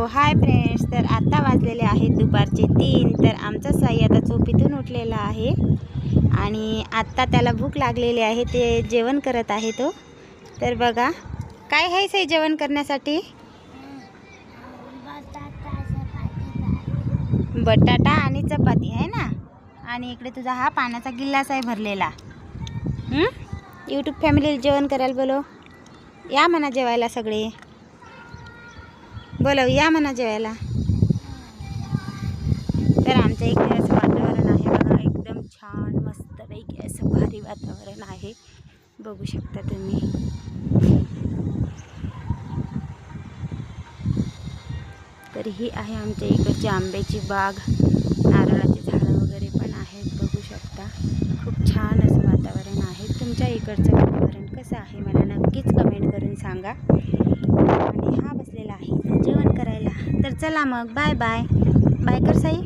Hi friends. तर आत्ता वाजलेले आहेत दुपारचे 3. तर आमचा साई आता झोपेतून उठलेला आहे आणि आत्ता त्याला भूक लागलेली आहे. ते जेवण करत आहे तो. तर बघा काय आहे साई जेवण करण्यासाठी. बटाटा आणि चपाती आहे ना. आणि इकडे तुझा हा पाण्याचा गिल्लास आहे भरलेला. यूट्यूब फॅमिली जेवण करायला बोलो. या म्हणा जेवायला सगळे. बोलव या म्हणा जेवायला. तर आमच्या इकडे असं वातावरण आहे बघा, एकदम छान मस्तपैकी असं भारी वातावरण आहे. बघू शकता तुम्ही. तर ही आहे आमच्या इकडची आंब्याची बाग. नारळाची झाडं वगैरे पण आहेत. बघू शकता खूप छान असं वातावरण आहे. तुमच्या इकडचं वातावरण कसं आहे मला नक्कीच कमेंट करून सांगा. आणि हा बसलेला आहे जेवण करायला. तर चला मग बाय बाय. बाय कर साई.